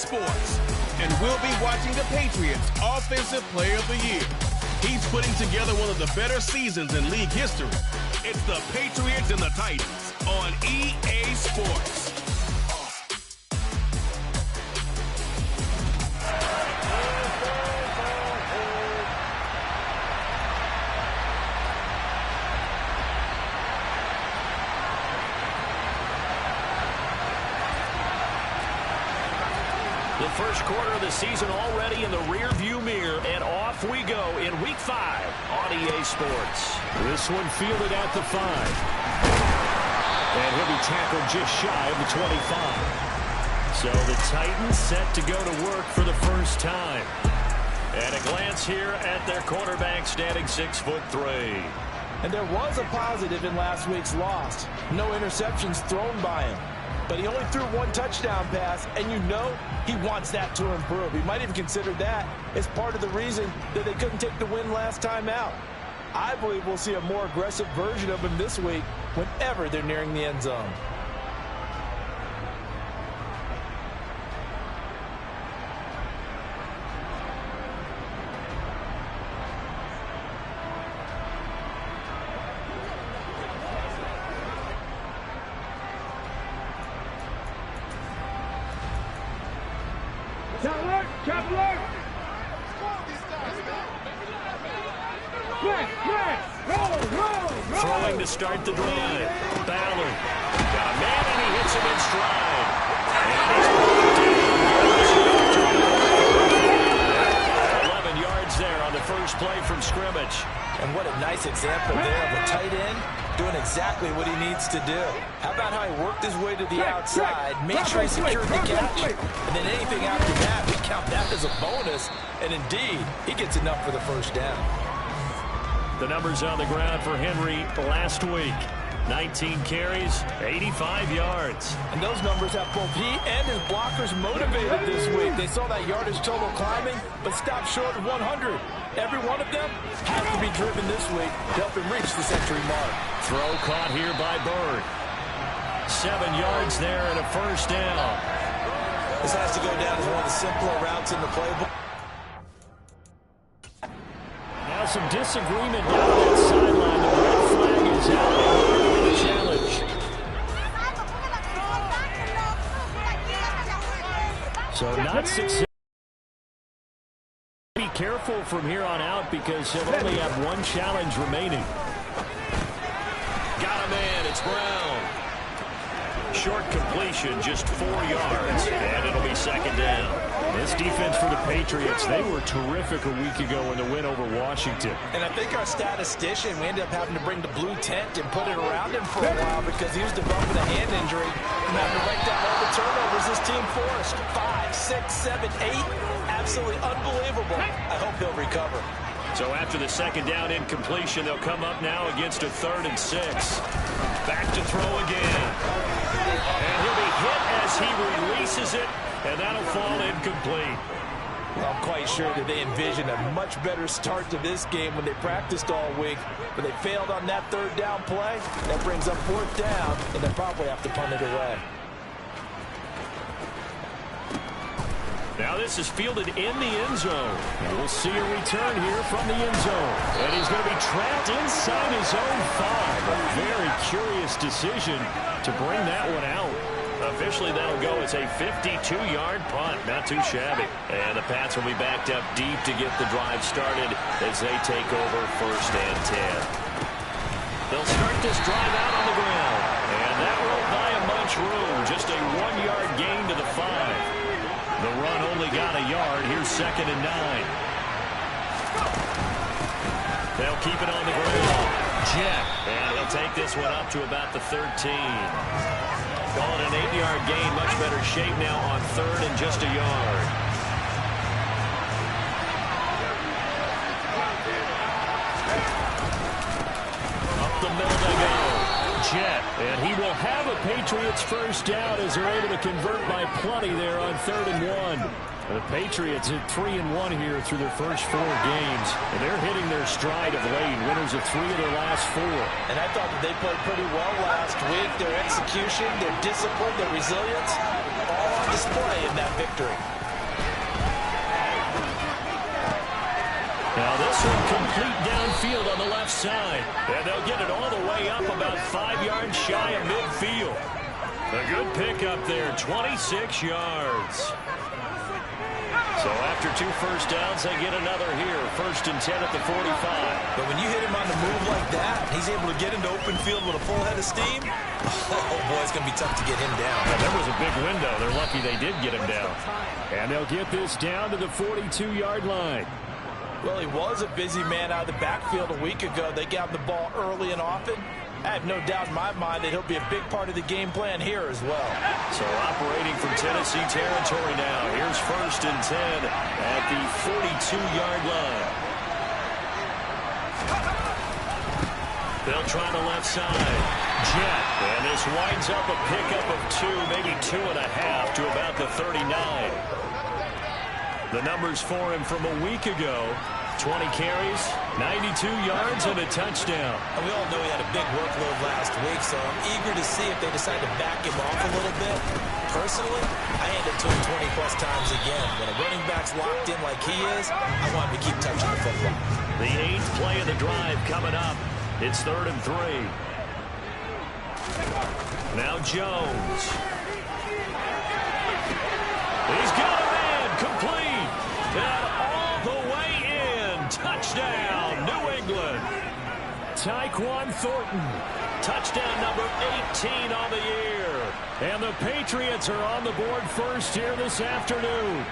Sports. And we'll be watching the Patriots Offensive Player of the Year. He's putting together one of the better seasons in league history. It's the Patriots and the Titans on EA Sports. The first quarter of the season already in the rear-view mirror, and off we go in Week 5 on EA Sports. This one fielded at the 5. And he'll be tackled just shy of the 25. So the Titans set to go to work for the first time. And a glance here at their quarterback standing 6'3". And there was a positive in last week's loss. No interceptions thrown by him. But he only threw one touchdown pass, and you know he wants that to improve. He might even consider that as part of the reason that they couldn't take the win last time out. I believe we'll see a more aggressive version of him this week whenever they're nearing the end zone. Throwing to start the drive. Ballard got a man, and he hits him in stride. And 11 yards there on the first play from scrimmage. And what a nice example there of a tight end doing exactly what he needs to do. How about how he worked his way to the outside, made sure he secured the catch, and then anything after that, we count that as a bonus, and indeed, he gets enough for the first down. The numbers on the ground for Henry last week. 19 carries, 85 yards. And those numbers have both he and his blockers motivated this week. They saw that yardage total climbing, but stopped short of 100. Every one of them has to be driven this week to help him reach the century mark. Throw caught here by Bird. 7 yards there and a first down. This has to go down as one of the simpler routes in the playbook. Now some disagreement down that sideline. The red flag is out. The challenge. So not successful. Be careful from here on out because he'll only have one challenge remaining. Got a man. It's Brown. Short completion, just 4 yards, and it'll be second down. This defense for the Patriots, they were terrific a week ago in the win over Washington. And I think our statistician, we ended up having to bring the blue tent and put it around him for a while because he was developing a hand injury and having to write down all the turnovers this team forced. 5, 6, 7, 8. Absolutely unbelievable. I hope he'll recover. So after the second down incompletion, they'll come up now against a 3rd and 6. Back to throw again. And he'll be hit as he releases it, and that'll fall incomplete. Well, I'm quite sure that they envisioned a much better start to this game when they practiced all week, but they failed on that 3rd down play. That brings up 4th down, and they'll probably have to punt it away. Now this is fielded in the end zone. And we'll see a return here from the end zone. And he's going to be trapped inside his own 5. A very curious decision to bring that one out. Officially, that'll go as a 52-yard punt. Not too shabby. And the Pats will be backed up deep to get the drive started as they take over 1st and 10. They'll start this drive out on the ground. And that won't buy him much room. Just a 1-yard gain to the 5. The run only got a yard. Here's 2nd and 9. They'll keep it on the ground. Jet. And he'll take this one up to about the 13. Call it an 8-yard gain. Much better shape now on 3rd and just a yard. Up the middle they go. Jet. And he will have a Patriots first down as they're able to convert by plenty there on 3rd and 1. The Patriots at 3-1 here through their first 4 games. And they're hitting their stride of late. Winners of 3 of their last 4. And I thought that they played pretty well last week. Their execution, their discipline, their resilience, all on display in that victory. Now this one complete downfield on the left side. And they'll get it all the way up about 5 yards shy of midfield. A good pickup there, 26 yards. So after 2 first downs, they get another here. 1st and 10 at the 45. But when you hit him on the move like that, he's able to get into open field with a full head of steam. Oh, boy, it's going to be tough to get him down. Yeah, there was a big window. They're lucky they did get him down. And they'll get this down to the 42-yard line. Well, he was a busy man out of the backfield a week ago. They got him the ball early and often. I have no doubt in my mind that he'll be a big part of the game plan here as well. So operating from Tennessee territory now. Here's 1st and 10 at the 42-yard line. They'll try the left side. Jet. And this winds up a pickup of 2, maybe 2.5 to about the 39. The numbers for him from a week ago. 20 carries, 92 yards, and a touchdown. And we all know he had a big workload last week, so I'm eager to see if they decide to back him off a little bit. Personally, I hand it to him 20-plus times again. When a running back's locked in like he is, I want him to keep touching the football. The 8th play of the drive coming up. It's 3rd and 3. Now Jones. He's got a man complete. And all the way in. Touchdown, New England. Tyquan Thornton. Touchdown number 18 on the year. And the Patriots are on the board first here this afternoon.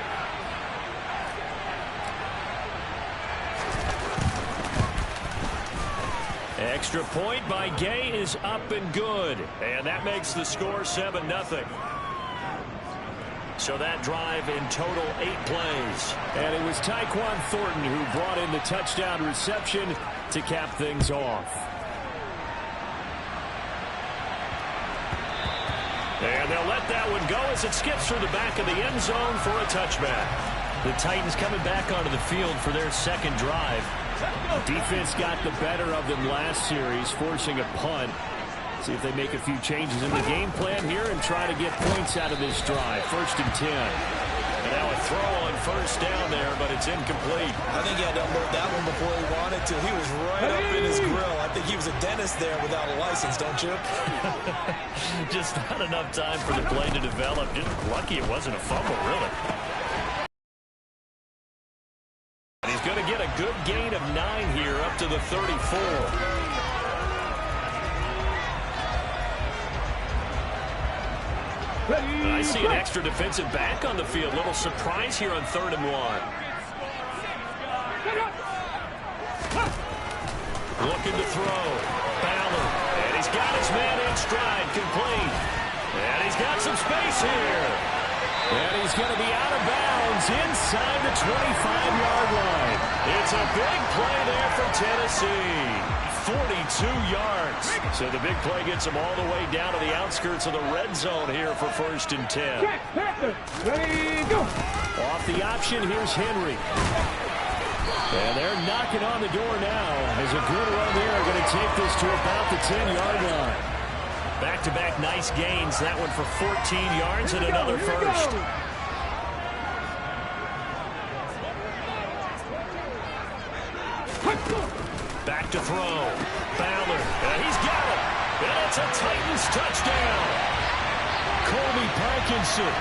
Extra point by Gay is up and good. And that makes the score 7-0. So that drive in total 8 plays. And it was Tyquan Thornton who brought in the touchdown reception to cap things off. And they'll let that one go as it skips through the back of the end zone for a touchback. The Titans coming back onto the field for their second drive. Defense got the better of them last series, forcing a punt. See if they make a few changes in the game plan here and try to get points out of this drive. 1st and 10. And now a throw on 1st down there, but it's incomplete. I think he had to unload that one before he wanted to. He was right up in his grill. I think he was a dentist there without a license, don't you? Just not enough time for the play to develop. Just lucky it wasn't a fumble, really. He's going to get a good gain of 9 here up to the 34. I see an extra defensive back on the field. Little surprise here on 3rd and 1. Looking to throw. Ballard. And he's got his man in stride. Complete. And he's got some space here. And he's going to be out of bounds inside the 25-yard line. It's a big play there for Tennessee. 42 yards. So the big play gets them all the way down to the outskirts of the red zone here for 1st and 10. Ready, go. Off the option, here's Henry. And they're knocking on the door now as a good run there are going to take this to about the 10-yard line. Back-to-back nice gains. That one for 14 yards and another first. Back to throw. Ballard. And he's got it. And it's a Titans touchdown. Colby Parkinson,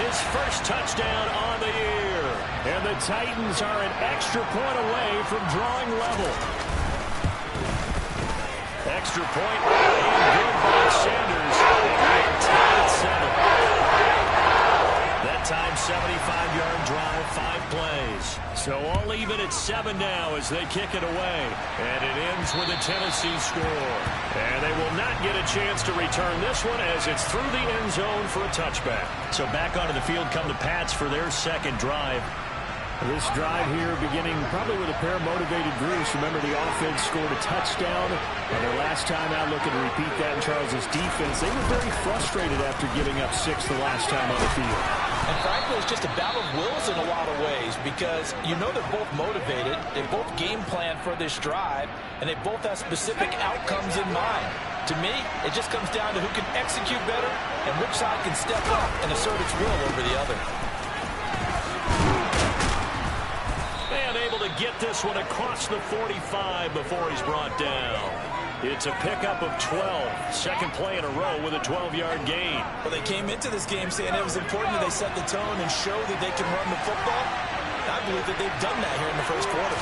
his first touchdown on the year. And the Titans are an extra point away from drawing level. Extra point. Good by Sanders. And tied at 7. That time, 75-yard drive, 5 plays. So all even at 7 now as they kick it away. And it ends with a Tennessee score. And they will not get a chance to return this one as it's through the end zone for a touchback. So back onto the field come the Pats for their second drive. This drive here beginning probably with a pair of motivated Bruce. Remember, the offense scored a touchdown. And their last time out looking to repeat that in Charles's defense. They were very frustrated after giving up 6 the last time on the field. And frankly, it's just a battle of wills in a lot of ways because you know they're both motivated, they both game plan for this drive, and they both have specific outcomes in mind. To me, it just comes down to who can execute better and which side can step up and assert its will over the other. And able to get this one across the 45 before he's brought down. It's a pickup of 12. Second play in a row with a 12-yard gain. Well, they came into this game saying it was important that they set the tone and show that they can run the football. I believe that they've done that here in the first quarter.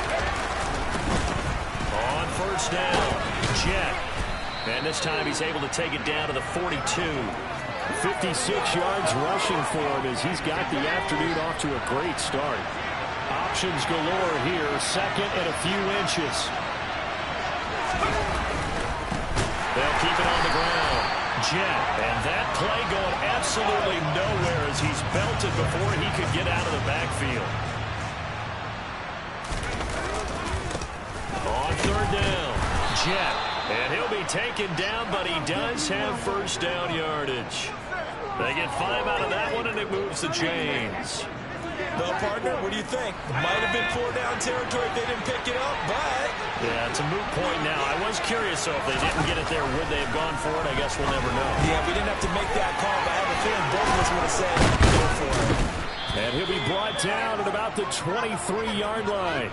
On first down, Jet. And this time he's able to take it down to the 42. 56 yards rushing for him as he's got the afternoon off to a great start. Options galore here, second and a few inches. They'll keep it on the ground. Jet, and that play going absolutely nowhere as he's belted before he could get out of the backfield. On third down, Jet, and he'll be taken down, but he does have first down yardage. They get 5 out of that one, and it moves the chains. Well, partner, what do you think? Might have been 4-down territory if they didn't pick it up, but... Yeah, it's a moot point now. I was curious, though, if they didn't get it there, would they have gone for it? I guess we'll never know. Yeah, we didn't have to make that call, but I have a feeling both of us would have said, go for it. And he'll be brought down at about the 23-yard line.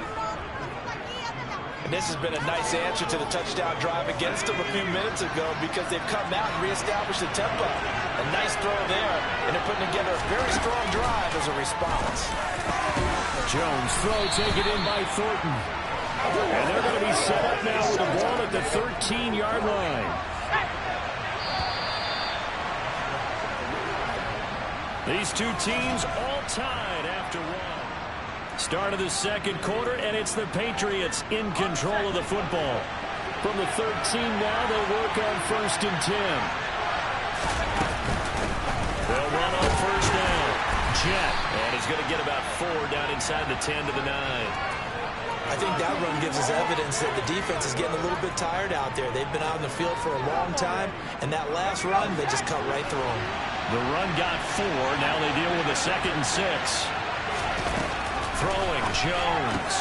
And this has been a nice answer to the touchdown drive against them a few minutes ago because they've come out and reestablished the tempo. A nice throw there, and they're putting together a very strong drive as a response. Jones throw taken in by Thornton. And they're going to be set up now with the ball at the 13-yard line. These two teams all tied after one. Start of the second quarter, and it's the Patriots in control of the football. From the 13 now, they'll work on first and 10. They'll run on first down. Jet, and he's going to get about 4 down inside the 10 to the 9. I think that run gives us evidence that the defense is getting a little bit tired out there. They've been out in the field for a long time, and that last run, they just cut right through them. The run got 4. Now they deal with a 2nd and 6. Throwing, Jones.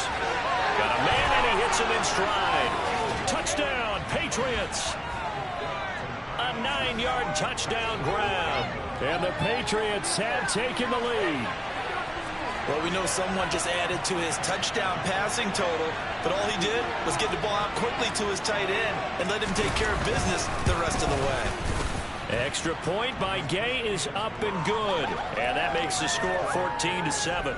Got a man, and he hits him in stride. Touchdown, Patriots. A 9-yard touchdown grab. And the Patriots have taken the lead. Well, we know someone just added to his touchdown passing total, but all he did was get the ball out quickly to his tight end and let him take care of business the rest of the way. Extra point by Gay is up and good. And that makes the score 14-7.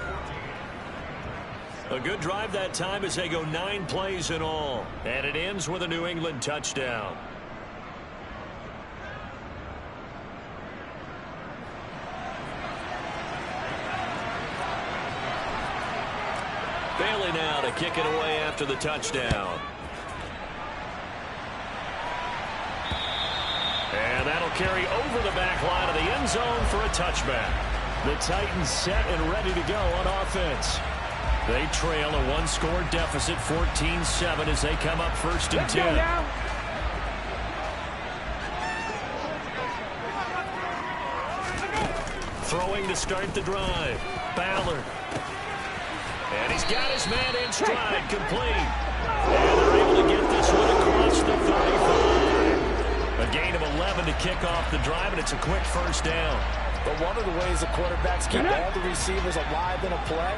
A good drive that time as they go 9 plays in all. And it ends with a New England touchdown. Bailey now to kick it away after the touchdown. And that'll carry over the back line of the end zone for a touchback. The Titans set and ready to go on offense. They trail a 1-score deficit, 14-7, as they come up first and 10. Throwing to start the drive. Ballard. And he's got his man in stride, complete. And they're able to get this one across the 35. A gain of 11 to kick off the drive, and it's a quick first down. But one of the ways the quarterbacks keep all the receivers alive in a play,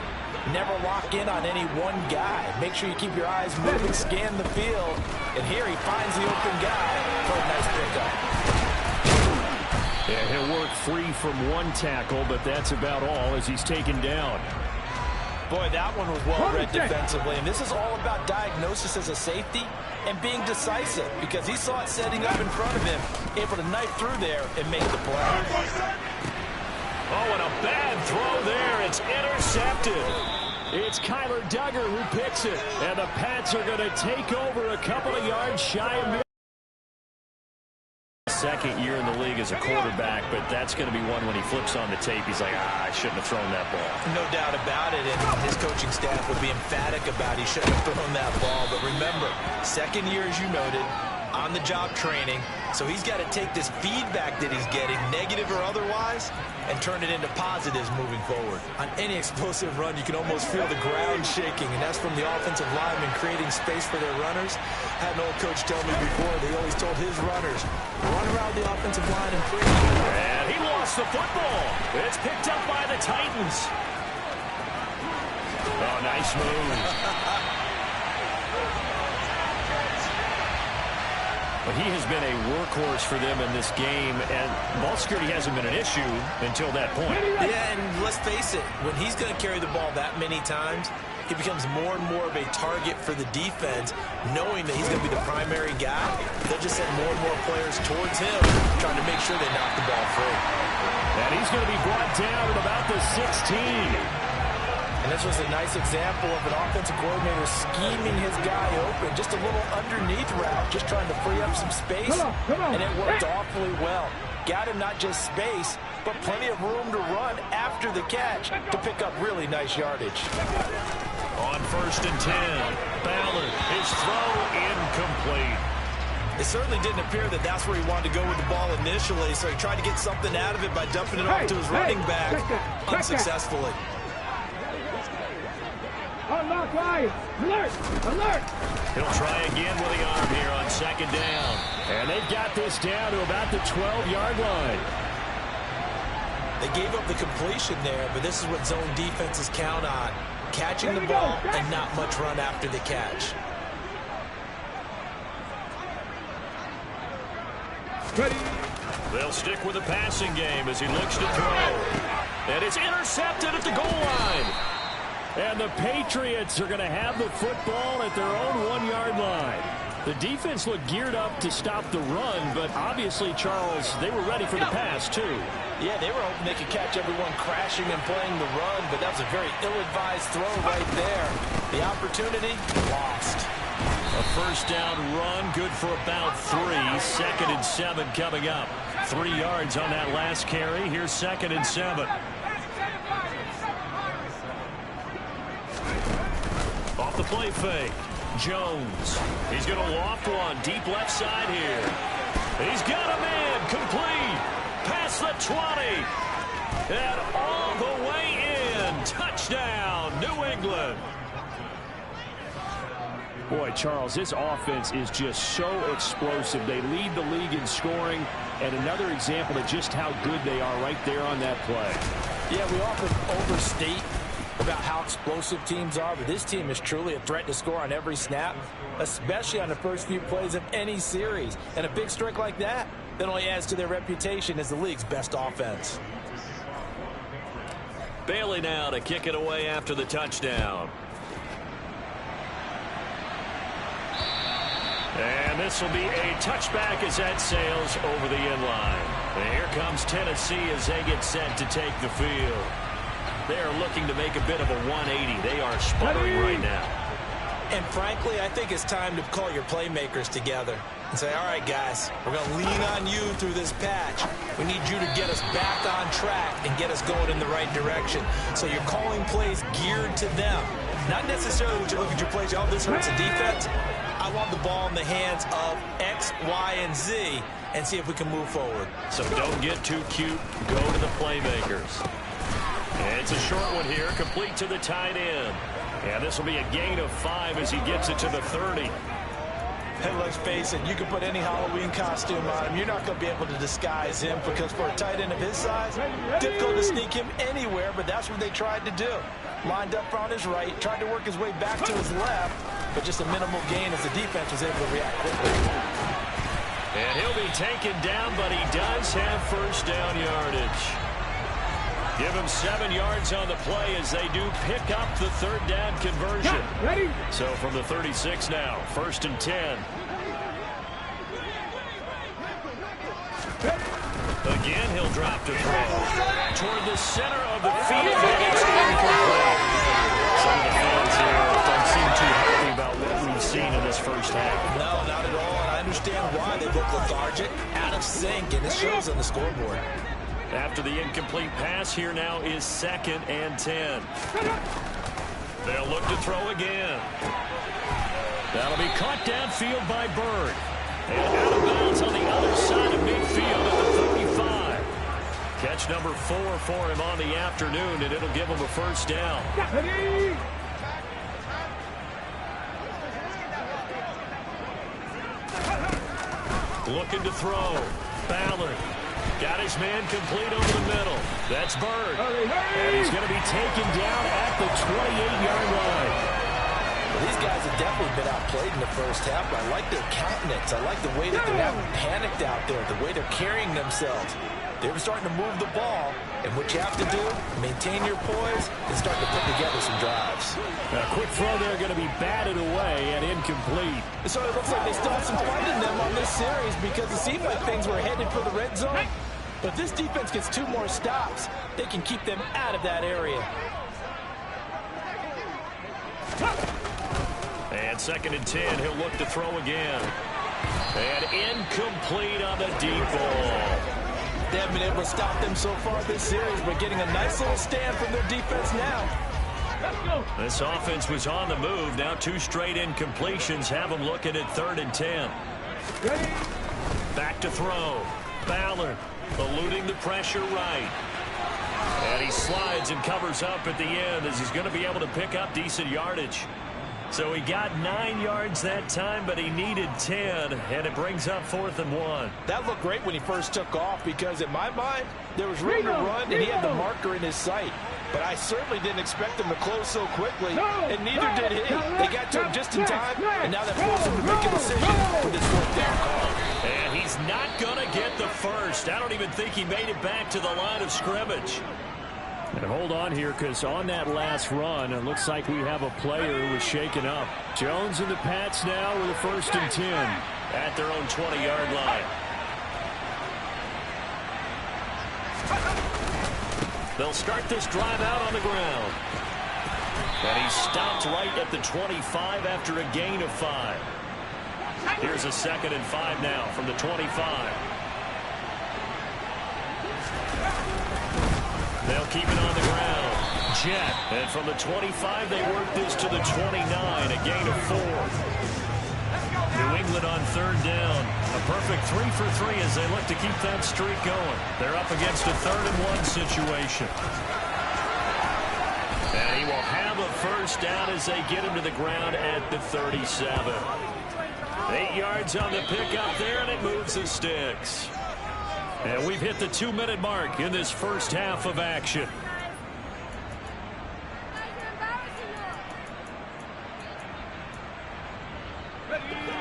never lock in on any one guy. Make sure you keep your eyes moving, scan the field. And here he finds the open guy for a nice pickup. Yeah, he'll work free from one tackle, but that's about all as he's taken down. Boy, that one was well-read defensively, and this is all about diagnosis as a safety and being decisive because he saw it setting up in front of him, able to knife through there and make the play. Oh, and a bad throw there. It's intercepted. It's Kyler Duggar who picks it, and the Pats are going to take over a couple of yards shy of mid. Second year in the league as a quarterback, but that's going to be one when he flips on the tape. He's like, I shouldn't have thrown that ball. No doubt about it, and his coaching staff would be emphatic about he shouldn't have thrown that ball. But remember, second year, as you noted, on-the-job training, so he's got to take this feedback that he's getting, negative or otherwise, and turn it into positives moving forward. On any explosive run, you can almost feel the ground shaking, and that's from the offensive linemen creating space for their runners. I had an old coach tell me before, they always told his runners, run around the offensive line and free. And he lost the football. It's picked up by the Titans. Oh, nice move. But he has been a workhorse for them in this game, and ball security hasn't been an issue until that point. Yeah, and let's face it, when he's going to carry the ball that many times, he becomes more and more of a target for the defense, knowing that he's going to be the primary guy. They'll just send more and more players towards him, trying to make sure they knock the ball free. And he's going to be brought down at about the 16. And this was a nice example of an offensive coordinator scheming his guy open. Just a little underneath route, just trying to free up some space. Come on. And it worked awfully well. Got him not just space, but plenty of room to run after the catch to pick up really nice yardage. On 1st and 10, Ballard, his throw incomplete. It certainly didn't appear that that's where he wanted to go with the ball initially, so he tried to get something out of it by dumping it off to his running back unsuccessfully. Unlock line. Alert! Alert! He'll try again with the arm here on 2nd down. And they've got this down to about the 12-yard line. They gave up the completion there, but this is what zone defenses count on. Catching the ball and not much run after the catch. Ready. They'll stick with the passing game as he looks to throw. And it's intercepted at the goal line. And the Patriots are going to have the football at their own 1-yard line. The defense looked geared up to stop the run, but obviously, Charles, they were ready for the pass, too. Yeah, they were hoping they could catch everyone crashing and playing the run, but that was a very ill-advised throw right there. The opportunity, lost. A 1st down run, good for about 3. 2nd and 7 coming up. 3 yards on that last carry. Here's 2nd and 7. Off the play fake. Jones. He's going to loft one. Deep left side here. He's got a man. Complete. Past the 20. And all the way in. Touchdown, New England. Boy, Charles, this offense is just so explosive. They lead the league in scoring, and another example of just how good they are right there on that play. Yeah, we often overstate about how explosive teams are, but this team is truly a threat to score on every snap, especially on the first few plays of any series. And a big strike like that only adds to their reputation as the league's best offense. Bailey now to kick it away after the touchdown. And this will be a touchback as that sails over the end line. And here comes Tennessee as they get set to take the field. They are looking to make a bit of a 180. They are sputtering right now. And frankly, I think it's time to call your playmakers together and say, all right, guys, we're going to lean on you through this patch. We need you to get us back on track and get us going in the right direction. So you're calling plays geared to them. Not necessarily when you look at your plays, oh, this hurts the defense. I want the ball in the hands of X, Y, and Z and see if we can move forward. So don't get too cute. Go to the playmakers. And it's a short one here, complete to the tight end. And this will be a gain of 5 as he gets it to the 30. And let's face it, you can put any Halloween costume on him. You're not going to be able to disguise him because for a tight end of his size, difficult to sneak him anywhere, but that's what they tried to do. Lined up on his right, tried to work his way back to his left, but just a minimal gain as the defense was able to react quickly. And he'll be taken down, but he does have 1st down yardage. Give him 7 yards on the play as they do pick up the 3rd down conversion. Ready? So from the 36 now, 1st and 10. Again, he'll drop to throw. Toward the center of the field. It's incomplete. Some of the fans here don't seem too happy about what we've seen in this first half. No, not at all. And I understand why they look lethargic, out of sync, and it shows on the scoreboard. After the incomplete pass, here now is 2nd and 10. They'll look to throw again. That'll be caught downfield by Bird. And out of bounds on the other side of midfield at the 35. Catch number 4 for him on the afternoon, and it'll give him a first down. Ready. Looking to throw. Ballard. Got his man complete over the middle. That's Bird. And he's going to be taken down at the 28-yard line. Well, these guys have definitely been outplayed in the first half, but I like their countenance. I like the way that they're not panicked out there, the way they're carrying themselves. They're starting to move the ball, and what you have to do, maintain your poise and start to put together some drives. A quick throw there going to be batted away and incomplete. So it looks like they still have some fight in them on this series because it seemed like things were headed for the red zone. But this defense gets 2 more stops. They can keep them out of that area. And 2nd and 10, he'll look to throw again. And incomplete on the deep ball. They haven't been able to stop them so far this series, but getting a nice little stand from their defense now. This offense was on the move. Now 2 straight incompletions have them looking at 3rd and 10. Back to throw. Ballard eluding the pressure right. And he slides and covers up at the end as he's going to be able to pick up decent yardage. So he got 9 yards that time, but he needed 10, and it brings up 4th and 1. That looked great when he first took off because, in my mind, there was room to run, and he had the marker in his sight. But I certainly didn't expect him to close so quickly, and neither did he. They got to him just in time, and now that forced him to make a decision with this 4th down call. And he's not going to get the first. I don't even think he made it back to the line of scrimmage. And hold on here, because on that last run, it looks like we have a player who was shaken up. Jones and the Pats now with a 1st and 10 at their own 20-yard line. They'll start this drive out on the ground. And he stopped right at the 25 after a gain of 5. Here's a 2nd and 5 now from the 25. They'll keep it on the ground. Jet. And from the 25, they work this to the 29, a gain of 4. New England on 3rd down. A perfect 3 for 3 as they look to keep that streak going. They're up against a 3rd and 1 situation. And he will have a first down as they get him to the ground at the 37. 8 yards on the pickup there, and it moves the sticks. And we've hit the 2-minute mark in this first half of action.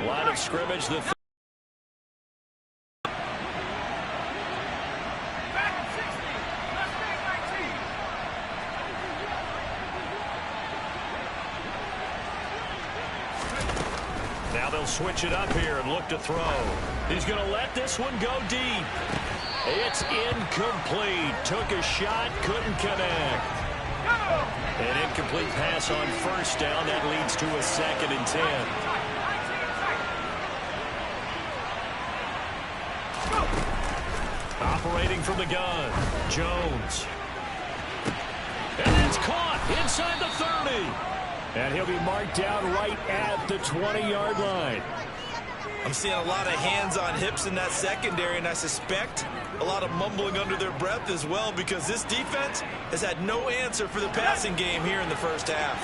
Line of scrimmage. Now they'll switch it up here and look to throw. He's going to let this one go deep. It's incomplete. Took a shot, couldn't connect. An incomplete pass on 1st down. That leads to a 2nd and 10. Operating from the gun, Jones. And it's caught inside the 30. And he'll be marked down right at the 20-yard line. I'm seeing a lot of hands on hips in that secondary, and I suspect a lot of mumbling under their breath as well because this defense has had no answer for the passing game here in the first half.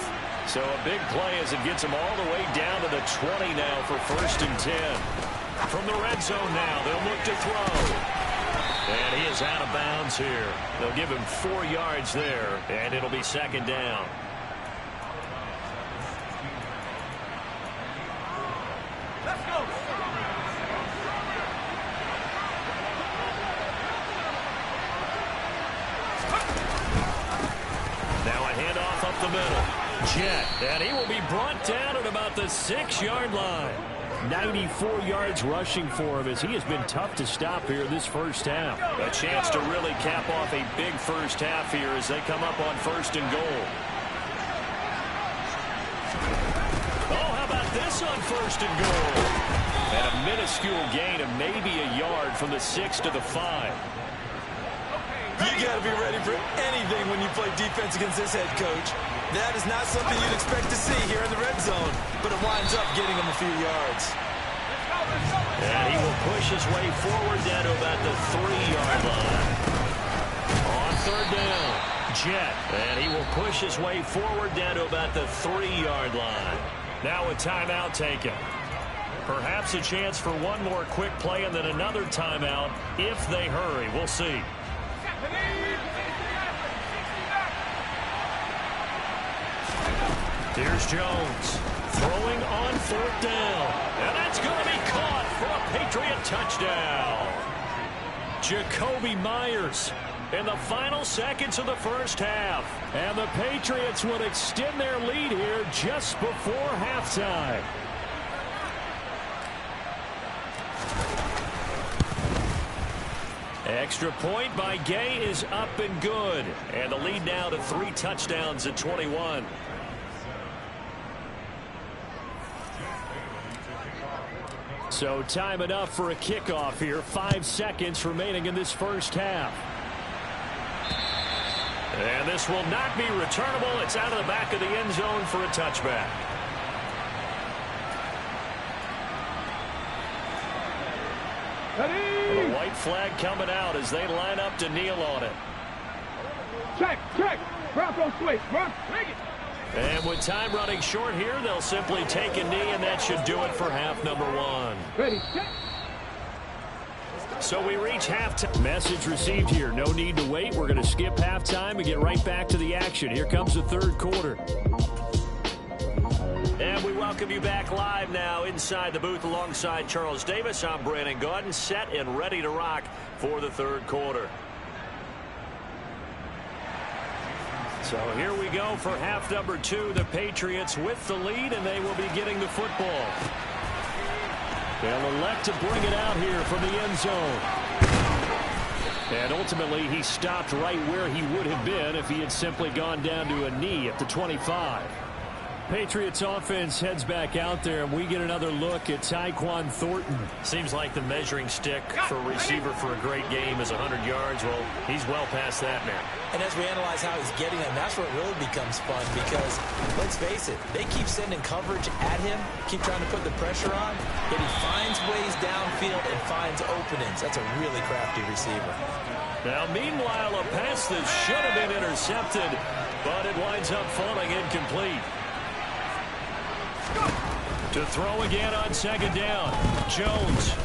So a big play as it gets them all the way down to the 20 now for 1st and 10. From the red zone now, they'll look to throw. And he is out of bounds here. They'll give him 4 yards there, and it'll be 2nd down. Let's go. Now a handoff up the middle. Jet, and he will be brought down at about the 6-yard line. 94 yards rushing for him as he has been tough to stop here this first half. A chance to really cap off a big first half here as they come up on 1st and goal. Oh, how about this on 1st and goal? And a minuscule gain of maybe a yard from the 6 to the 5. You got to be ready for anything when you play defense against this head coach. That is not something you'd expect to see here in the red zone, but it winds up getting him a few yards. Let's go, let's go. And he will push his way forward down to about the 3-yard line. On third down, Jet. And he will push his way forward down to about the 3-yard line. Now a timeout taken. Perhaps a chance for one more quick play and then another timeout if they hurry. We'll see. Here's Jones throwing on fourth down. And that's going to be caught for a Patriot touchdown. Jacoby Myers in the final seconds of the first half. And the Patriots would extend their lead here just before halftime. Extra point by Gay is up and good. And the lead now to 3 touchdowns at 21. So time enough for a kickoff here. 5 seconds remaining in this first half. And this will not be returnable. It's out of the back of the end zone for a touchback. The white flag coming out as they line up to kneel on it. Check. Bronco switch. Take it. And with time running short here, they'll simply take a knee, and that should do it for half number 1. Ready, check. So we reach halftime. Message received here. No need to wait. We're going to skip halftime and get right back to the action. Here comes the third quarter. And we welcome you back live now inside the booth alongside Charles Davis. I'm Brandon Gaudin, set and ready to rock for the third quarter. So here we go for half number 2. The Patriots with the lead, and they will be getting the football. They'll elect to bring it out here from the end zone. And ultimately, he stopped right where he would have been if he had simply gone down to a knee at the 25. Patriots offense heads back out there, and we get another look at Tyquan Thornton. Seems like the measuring stick for a receiver for a great game is 100 yards. Well, he's well past that now. And as we analyze how he's getting them, that's where it really becomes fun because, let's face it, they keep sending coverage at him, keep trying to put the pressure on, but he finds ways downfield and finds openings. That's a really crafty receiver. Now, meanwhile, a pass that should have been intercepted, but it winds up falling incomplete. To throw again on second down. Jones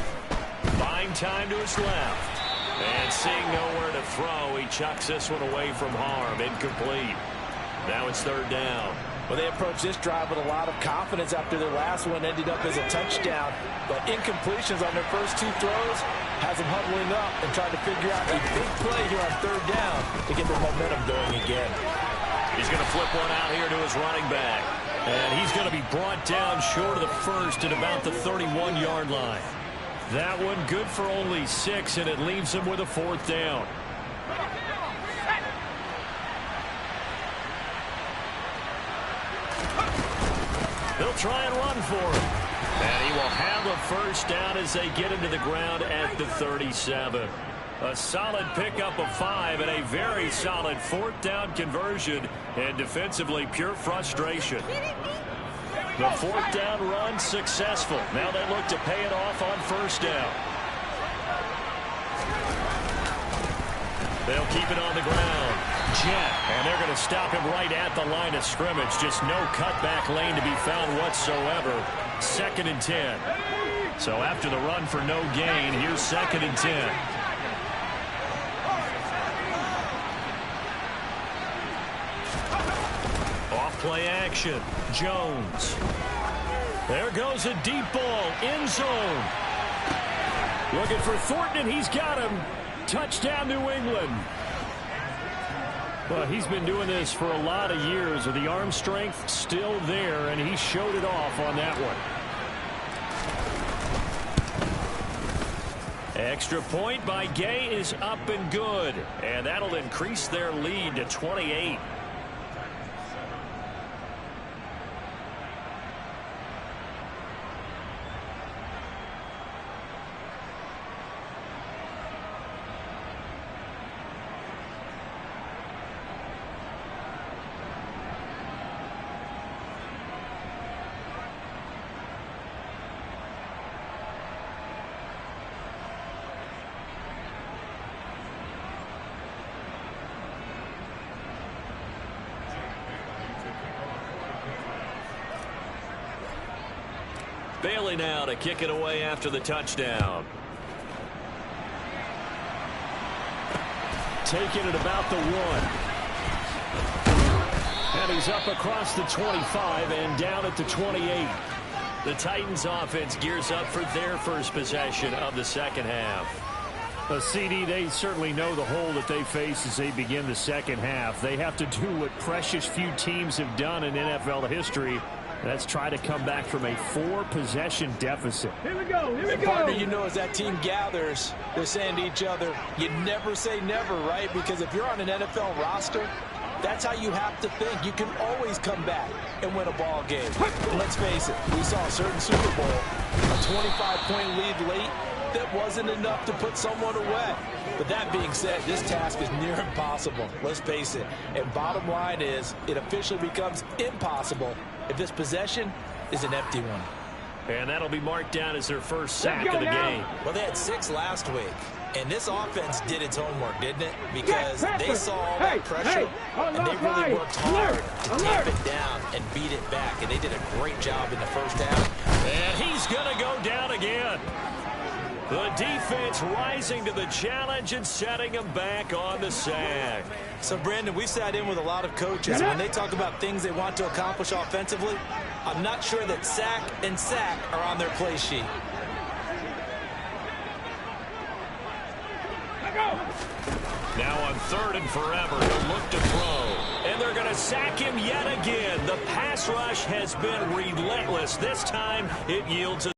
buying time to his left. And seeing nowhere to throw, he chucks this one away from harm. Incomplete. Now it's third down. Well, they approached this drive with a lot of confidence after their last one ended up as a touchdown. But incompletions on their first 2 throws has them huddling up and trying to figure out a big play here on third down to get their momentum going again. He's going to flip one out here to his running back. And he's going to be brought down short of the first at about the 31-yard line. That one good for only 6, and it leaves him with a fourth down. They'll try and run for him. And he will have a first down as they get into the ground at the 37. A solid pickup of 5 and a very solid fourth down conversion, and defensively pure frustration. The fourth down run successful. Now they look to pay it off on first down. They'll keep it on the ground. Jet, and they're going to stop him right at the line of scrimmage. Just no cutback lane to be found whatsoever. 2nd and 10. So after the run for no gain, here's 2nd and 10. Play action. Jones. There goes a deep ball. End zone. Looking for Thornton, and he's got him. Touchdown, New England. Well, he's been doing this for a lot of years with the arm strength still there, and he showed it off on that one. Extra point by Gay is up and good, and that'll increase their lead to 28. Bailey now to kick it away after the touchdown. Taking it about the 1. And he's up across the 25 and down at the 28. The Titans offense gears up for their first possession of the second half. CD, they certainly know the hole that they face as they begin the second half. They have to do what precious few teams have done in NFL history. That's try to come back from a 4-possession deficit. Here we go. Here we go. Partner, you know, as that team gathers, they're saying to each other, you never say never, right? Because if you're on an NFL roster, that's how you have to think. You can always come back and win a ball game. And let's face it, we saw a certain Super Bowl, a 25-point lead late that wasn't enough to put someone away. But that being said, this task is near impossible. Let's face it. And bottom line is, it officially becomes impossible if this possession is an empty one. And that'll be marked down as their first sack of the game. Well, they had 6 last week. And this offense did its homework, didn't it? Because they saw all that pressure, and they really worked hard to tamp it down and beat it back. And they did a great job in the first half. And he's going to go down again. The defense rising to the challenge and setting him back on the sack. So, Brandon, we sat in with a lot of coaches. And when they talk about things they want to accomplish offensively, I'm not sure that sack and sack are on their play sheet. Now on 3rd and forever, he'll look to throw. And they're going to sack him yet again. The pass rush has been relentless. This time, it yields a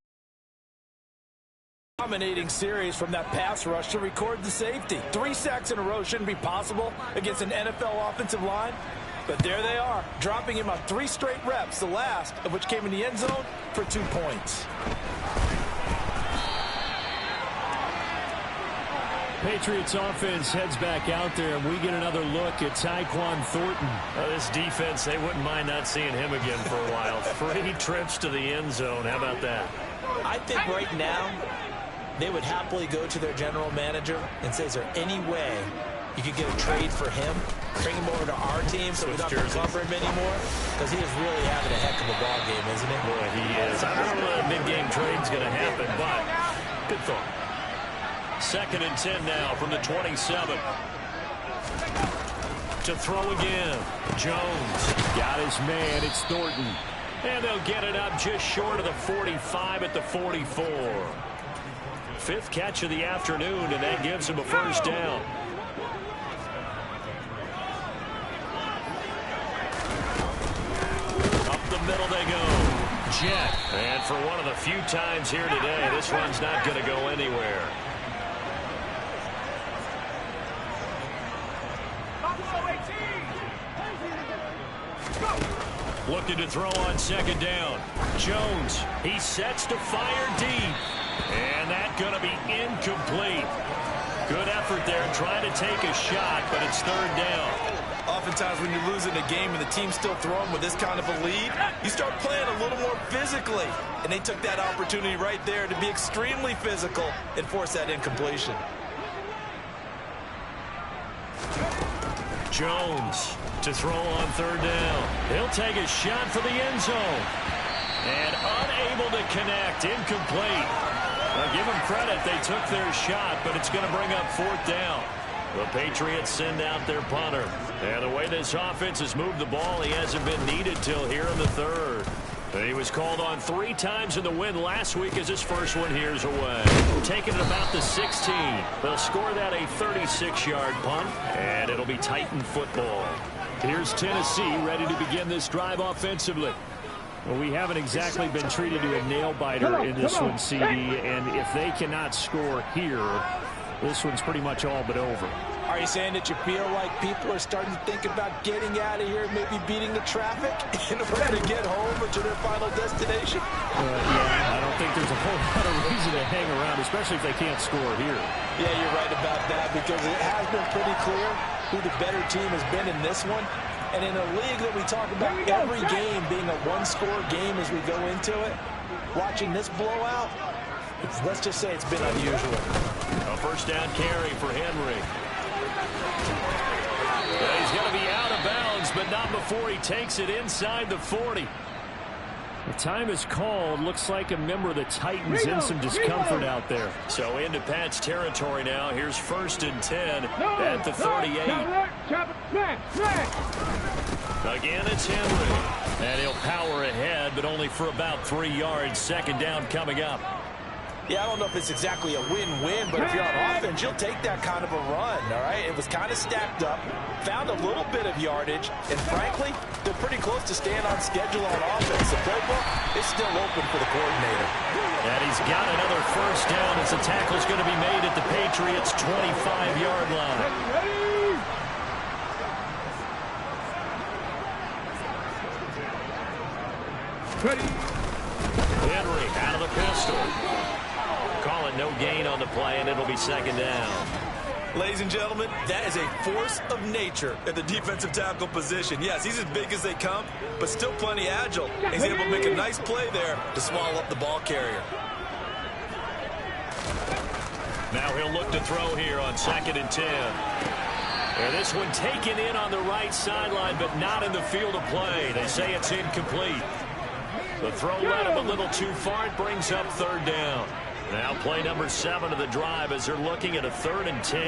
dominating series from that pass rush to record the safety. 3 sacks in a row shouldn't be possible against an NFL offensive line. But there they are, dropping him on 3 straight reps, the last of which came in the end zone for 2 points. Patriots offense heads back out there, and we get another look at Tyquan Thornton. This defense, they wouldn't mind not seeing him again for a while. 3 trips to the end zone. How about that? I think right now they would happily go to their general manager and say, is there any way you could get a trade for him, bring him over to our team so we don't have to cover him anymore? Because he is really having a heck of a ball game, isn't he? Boy, he is. I don't know that mid-game trade's going to happen, but good thought. 2nd and 10 now from the 27. To throw again. Jones got his man. It's Thornton. And they'll get it up just short of the 45 at the 44. 5th catch of the afternoon, and that gives him a first down. Up the middle they go. Jet. And for one of the few times here today, this one's not going to go anywhere. Looking to throw on 2nd down. Jones, he sets to fire deep. And that's going to be incomplete. Good effort there trying to take a shot, but it's 3rd down. Oftentimes when you're losing a game and the team's still throwing with this kind of a lead, you start playing a little more physically. And they took that opportunity right there to be extremely physical and force that incompletion. Jones to throw on 3rd down. He'll take a shot for the end zone. And unable to connect. Incomplete. Now give them credit. They took their shot, but it's going to bring up 4th down. The Patriots send out their punter. And the way this offense has moved the ball, he hasn't been needed till here in the 3rd. He was called on 3 times in the win last week as his first one here's away. Taking it about the 16. They'll score that a 36-yard punt, and it'll be Titan football. Here's Tennessee ready to begin this drive offensively. Well, we haven't exactly been treated to a nail-biter in this one, CD, and if they cannot score here, this one's pretty much all but over. Are you saying that you feel like people are starting to think about getting out of here, maybe beating the traffic in order to get home or to their final destination? Yeah, I don't think there's a whole lot of reason to hang around, especially if they can't score here. Yeah, you're right about that, because it has been pretty clear who the better team has been in this one. And in a league that we talk about every game being a one-score game as we go into it, watching this blowout, let's just say it's been unusual. A first down carry for Henry. He's going to be out of bounds, but not before he takes it inside the 40. The time is called. Looks like a member of the Titans in some discomfort out there. So into Pat's territory now. Here's 1st and 10 at the 38. Again, it's Henry. And he'll power ahead, but only for about 3 yards. 2nd down coming up. Yeah, I don't know if it's exactly a win-win, but if you're on offense, you'll take that kind of a run, all right? It was kind of stacked up, found a little bit of yardage, and frankly, they're pretty close to staying on schedule on offense. The playbook is still open for the coordinator. And he's got another 1st down as the tackle's going to be made at the Patriots' 25-yard line. Henry out of the pistol. Call it no gain on the play, and it'll be 2nd down. Ladies and gentlemen, that is a force of nature at the defensive tackle position. Yes, he's as big as they come, but still plenty agile. He's able to make a nice play there to swallow up the ball carrier. Now he'll look to throw here on 2nd and 10. And this one taken in on the right sideline, but not in the field of play. They say it's incomplete. The throw led him a little too far. It brings up 3rd down. Now play number 7 of the drive as they're looking at a 3rd and 10.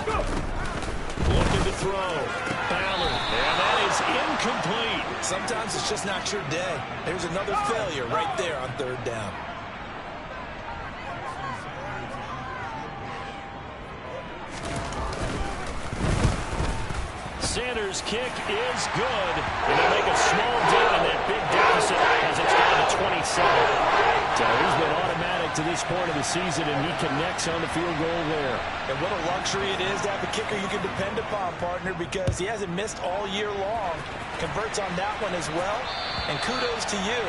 Looking to throw. Ballard. And that is incomplete. Sometimes it's just not your day. There's another failure right there on 3rd down. Sanders' kick is good. And they make a small dent in that big deficit as it's down to 27. So he's been automatic to this point of the season, and he connects on the field goal there. And what a luxury it is to have a kicker you can depend upon, partner, because he hasn't missed all year long. Converts on that one as well. And kudos to you.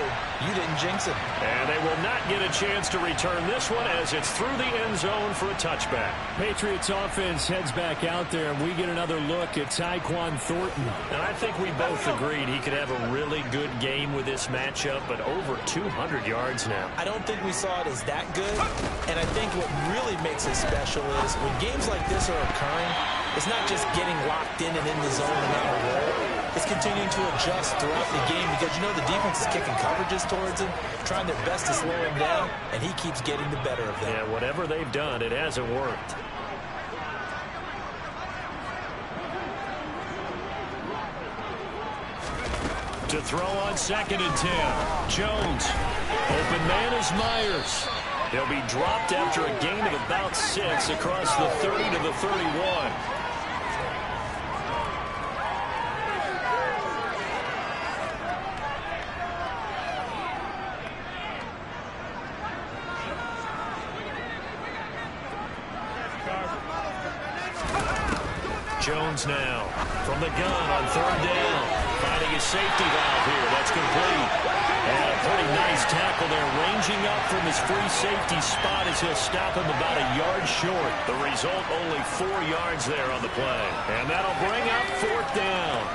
You didn't jinx it. And they will not get a chance to return this one as it's through the end zone for a touchback. Patriots offense heads back out there, and we get another look at Tyquan Thornton. And I think we both agreed he could have a really good game with this matchup, but over 200 yards now. I don't think we saw it as that good. And I think what really makes it special is when games like this are occurring, it's not just getting locked in and in the zone and on a roll. It's continuing to adjust throughout the game because, you know, the defense is kicking coverages towards him, trying their best to slow him down, and he keeps getting the better of them. Yeah, whatever they've done, it hasn't worked. To throw on 2nd and 10. Jones. Open man is Myers. He'll be dropped after a gain of about 6 across the 30 to the 31. Jones now from the gun on 3rd down. Finding his safety valve here. That's complete. And a pretty nice tackle there. Ranging up from his free safety spot as he'll stop him about a yard short. The result, only 4 yards there on the play. And that'll bring up 4th down.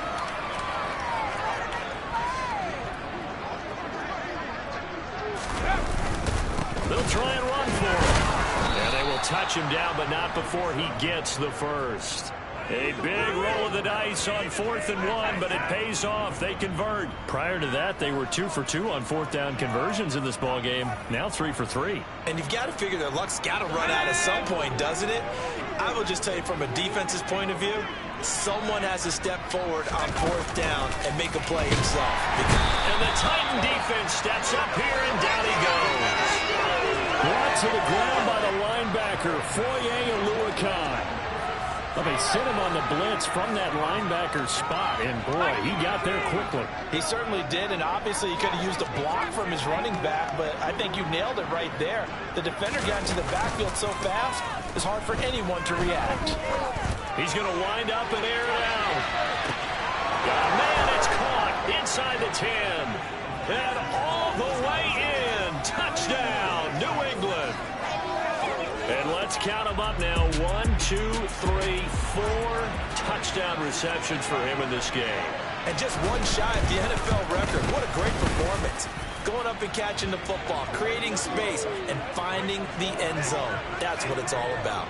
They'll try and run for him. And they will touch him down, but not before he gets the first. A big roll of the dice on 4th and 1, but it pays off. They convert. Prior to that, they were 2 for 2 on 4th down conversions in this ball game. Now 3 for 3. And you've got to figure their luck's got to run out at some point, doesn't it? I will just tell you from a defense's point of view, someone has to step forward on 4th down and make a play himself. And the Titan defense steps up here, and down he goes. Brought to the ground by the linebacker, Foye Aluakai. Well, they sent him on the blitz from that linebacker spot, and boy, he got there quickly. He certainly did, and obviously he could have used a block from his running back, but I think you nailed it right there. The defender got into the backfield so fast, it's hard for anyone to react. He's going to wind up and air it out. Man, it's caught inside the 10. And all the way in. Touchdown, New England. And let's count them up now. 1, 2, 3, 4 touchdown receptions for him in this game. And just one shy of the NFL record. What a great performance. Going up and catching the football, creating space, and finding the end zone. That's what it's all about.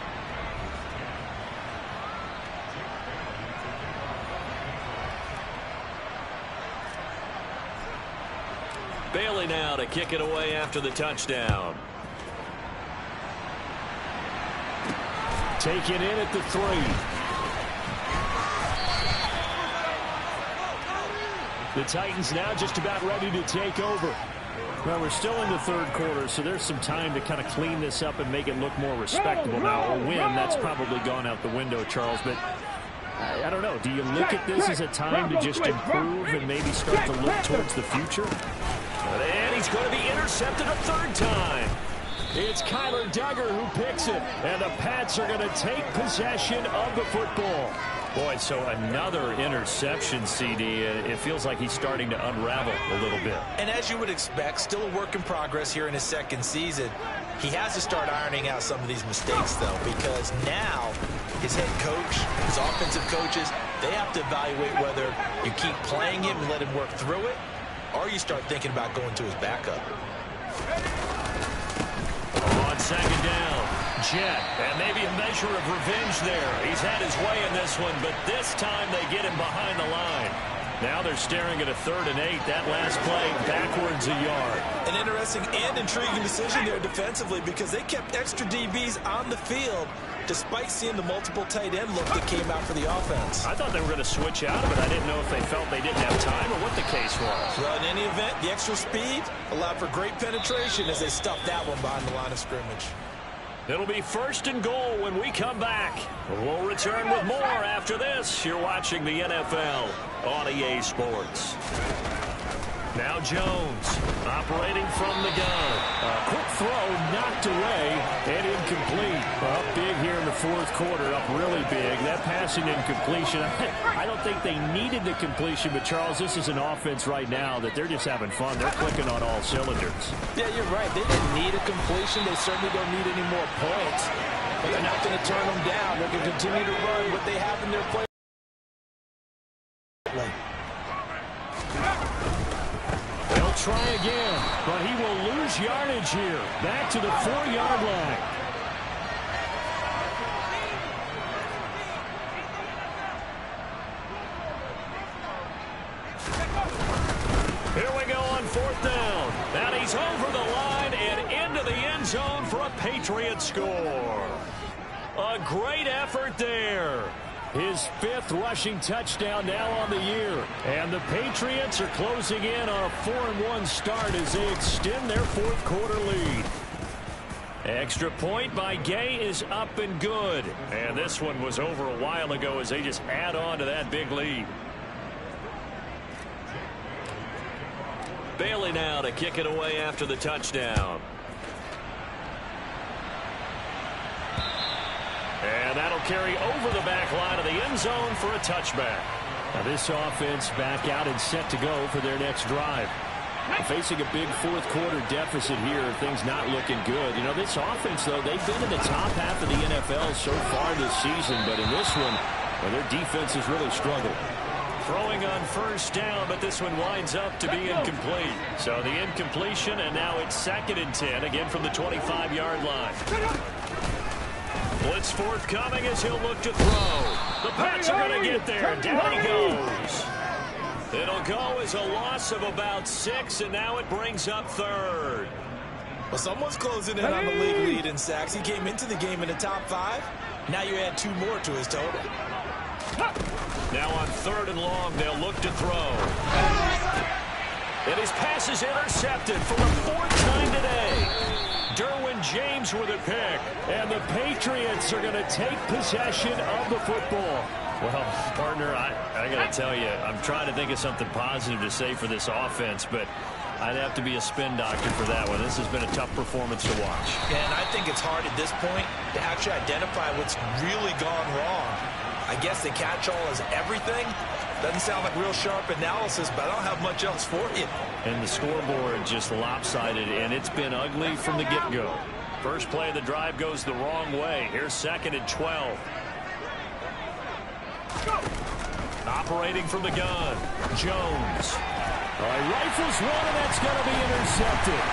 Bailey now to kick it away after the touchdown. Taken in at the 3. The Titans now just about ready to take over. Well, we're still in the third quarter, so there's some time to kind of clean this up and make it look more respectable. Now, a win, that's probably gone out the window, Charles, but I don't know. Do you look at this as a time to just improve and maybe start to look towards the future? And he's going to be intercepted a third time. It's Kyler Duggar who picks it, and the Pats are going to take possession of the football. Boy, so another interception, CD. It feels like he's starting to unravel a little bit. And as you would expect, still a work in progress here in his second season. He has to start ironing out some of these mistakes, though, because now his head coach, his offensive coaches, they have to evaluate whether you keep playing him and let him work through it, or you start thinking about going to his backup. On second down, Jet, and maybe a measure of revenge there. He's had his way in this one, but this time they get him behind the line. Now they're staring at a 3rd and 8. That last play backwards a yard. An interesting and intriguing decision there defensively because they kept extra DBs on the field despite seeing the multiple tight end look that came out for the offense. I thought they were going to switch out of it. I didn't know if they felt they didn't have time or what the case was. Well, in any event, the extra speed allowed for great penetration as they stuffed that one behind the line of scrimmage. It'll be 1st and goal when we come back. We'll return with more after this. You're watching the NFL on EA Sports. Now Jones operating from the gun. A quick throw knocked away and incomplete. Up big here in the 4th quarter, up really big. That passing incompletion, I don't think they needed the completion, but Charles, this is an offense right now that they're just having fun. They're clicking on all cylinders. Yeah, you're right. They didn't need a completion. They certainly don't need any more points. But they're not going to turn them down. They're going to continue to run what they have in their play. They'll try again, but he will lose yardage here. Back to the 4-yard line. Here we go on 4th down. And he's over the line and into the end zone for a Patriots score. A great effort there. His 5th rushing touchdown now on the year. And the Patriots are closing in on a 4-1 start as they extend their 4th quarter lead. Extra point by Gay is up and good. And this one was over a while ago as they just add on to that big lead. Bailey now to kick it away after the touchdown. And that'll carry over the back line of the end zone for a touchback. Now this offense back out and set to go for their next drive. Facing a big 4th quarter deficit here, things not looking good. You know, this offense, though, they've been in the top half of the NFL so far this season, but in this one, well, their defense has really struggled. Throwing on 1st down, but this one winds up to be incomplete. So the incompletion, and now it's 2nd and 10, again from the 25-yard line. Blitz forthcoming as he'll look to throw. The Pats are going to get there. Down he goes. It'll go as a loss of about 6, and now it brings up 3rd. Well, someone's closing in on the league lead in sacks. He came into the game in the top 5. Now you add 2 more to his total. Now on 3rd and long, they'll look to throw. And his pass is intercepted for the 4th time today. Derwin James with a pick. And the Patriots are going to take possession of the football. Well, partner, I got to tell you, I'm trying to think of something positive to say for this offense, but I'd have to be a spin doctor for that one. This has been a tough performance to watch. And I think it's hard at this point to actually identify what's really gone wrong. I guess the catch-all is everything. Doesn't sound like real sharp analysis, but I don't have much else for you. And the scoreboard just lopsided, and it's been ugly from the get-go. First play of the drive goes the wrong way. Here's 2nd and 12. Operating from the gun, Jones. All right, rifles one, and that's going to be intercepted.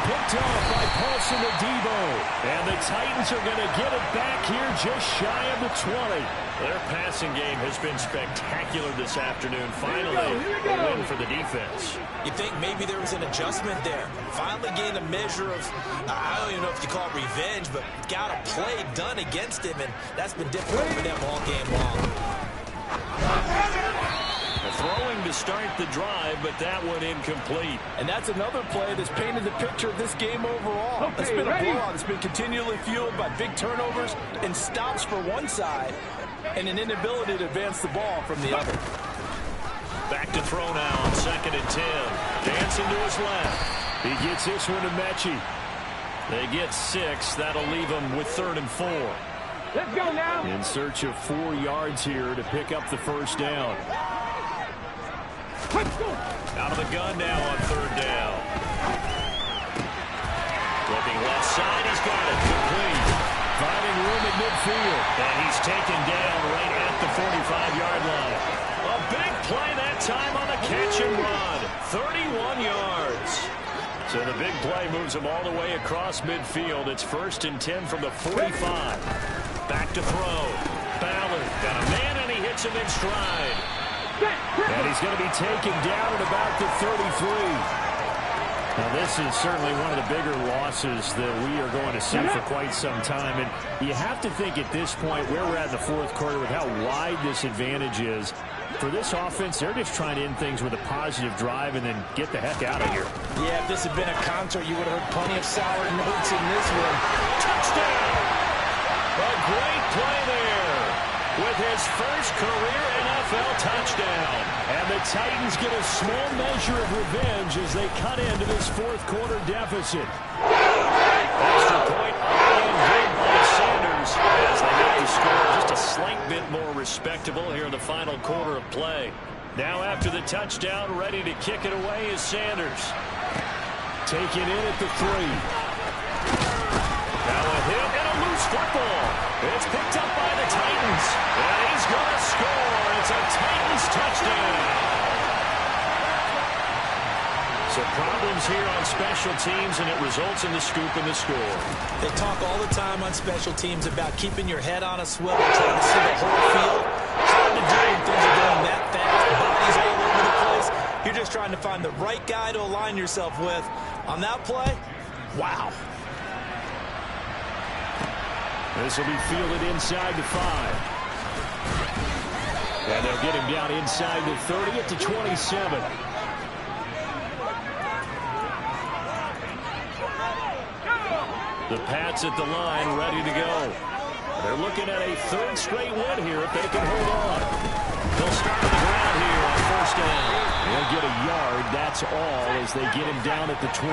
picked off by Paulson Adebo. And the Titans are going to get it back here just shy of the 20. Their passing game has been spectacular this afternoon. Finally, a win for the defense. You think maybe there was an adjustment there. Finally gained a measure of, I don't even know if you call it revenge, but got a play done against him, and that's been difficult for them all game long. Throwing to start the drive, but that one incomplete. And that's another play that's painted the picture of this game overall. It's been a blowout. It's been continually fueled by big turnovers and stops for one side and an inability to advance the ball from the other. Back to throw now on 2nd and 10. Dancing to his left. He gets this one to Mechie. They get 6. That'll leave them with 3rd and 4. Let's go now. In search of 4 yards here to pick up the first down. Out of the gun now on 3rd down. Looking left side, he's got it. Complete. Finding room at midfield. And he's taken down right at the 45-yard line. A big play that time on the catch and run. 31 yards. So the big play moves him all the way across midfield. It's 1st and 10 from the 45. Back to throw. Ballard got a man, and he hits him in stride. And he's going to be taken down at about the 33. Now, this is certainly one of the bigger losses that we are going to see for quite some time. And you have to think at this point, where we're at in the 4th quarter, with how wide this advantage is, for this offense, they're just trying to end things with a positive drive and then get the heck out of here. Yeah, if this had been a concert, you would have heard plenty of sour notes in this one. Touchdown! A great play there with his first career NFL touchdown. And the Titans get a small measure of revenge as they cut into this 4th quarter deficit. Extra point being good by Sanders as they make the score just a slight bit more respectable here in the final quarter of play. Now after the touchdown, ready to kick it away is Sanders. Taken in at the 3. Now a hit and a loose football. It's picked up by the Titans. And he's going to score. It's a Titans touchdown. So problems here on special teams, and it results in the scoop and the score. They talk all the time on special teams about keeping your head on a swivel, trying to see the whole field. Hard to do when things are going that fast. Bodies all over the place. You're just trying to find the right guy to align yourself with. On that play, wow. This will be fielded inside the 5. And they'll get him down inside the 30 at the 27. The Pats at the line, ready to go. They're looking at a 3rd straight win here if they can hold on. They'll start on the ground here on 1st down. They'll get a yard, that's all, as they get him down at the 28.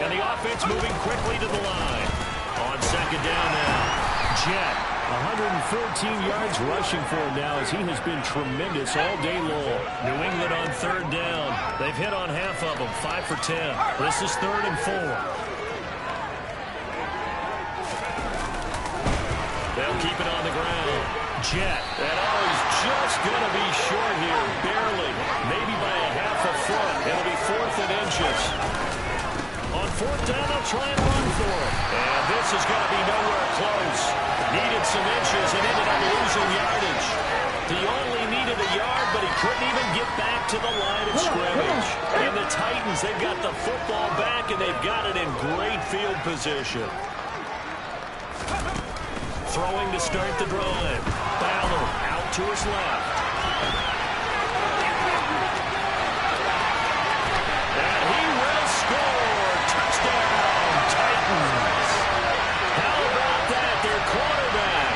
And the offense moving quickly to the line. On 2nd down now. Jet, 114 yards rushing for him now as he has been tremendous all day long. New England on 3rd down. They've hit on half of them, 5 for 10. This is 3rd and 4. They'll keep it on the ground. Jet. And he's just going to be short here, barely. Maybe by a half a foot. It'll be 4th and inches. On 4th down, they'll try and run for it. And this is going to be nowhere close. Needed some inches and ended up losing yardage. He only needed a yard, but he couldn't even get back to the line of scrimmage. And the Titans, they've got the football back, and they've got it in great field position. Throwing to start the drive. Ballard out to his left. And he will score. Touchdown, Titans. How about that? Their quarterback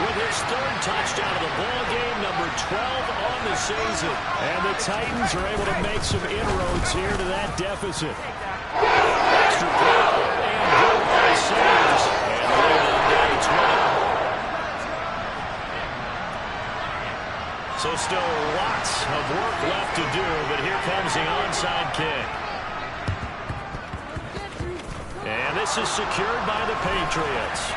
with his 3rd touchdown of the ball game, number 12 on the season. And the Titans are able to make some inroads here to that deficit. Extra point and good by Sanders. And the lead of the day, 20. So still lots of work left to do, but here comes the onside kick. And this is secured by the Patriots.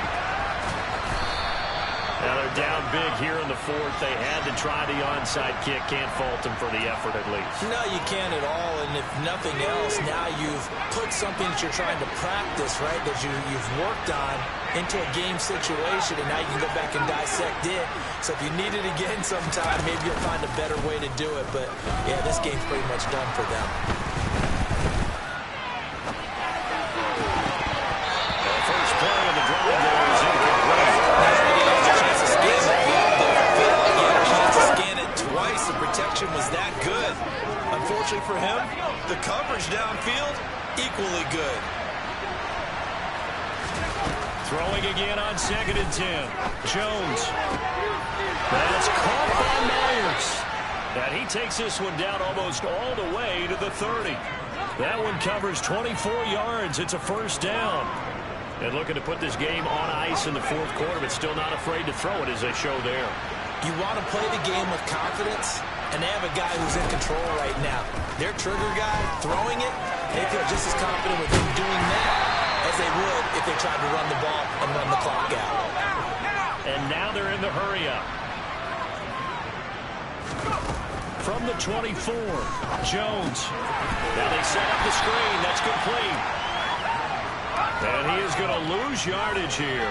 Now they're down big here in the fourth. They had to try the onside kick. Can't fault them for the effort at least. No, you can't at all. And if nothing else, now you've put something that you're trying to practice, right, that you've worked on into a game situation, and now you can go back and dissect it. So if you need it again sometime, maybe you'll find a better way to do it. But, yeah, this game's pretty much done for them. First play of the drive there is incomplete. Twice, the protection was that good. Unfortunately for him, the coverage downfield, equally good. Throwing again on 2nd and 10. Jones. That's caught by Myers. And he takes this one down almost all the way to the 30. That one covers 24 yards. It's a first down. And looking to put this game on ice in the fourth quarter, but still not afraid to throw it as they show there. You want to play the game with confidence, and they have a guy who's in control right now. Their trigger guy throwing it, they feel just as confident with him doing that as they would if they tried to run the ball and run the clock out. And now they're in the hurry up. From the 24, Jones. Now they set up the screen. That's complete. And he is going to lose yardage here.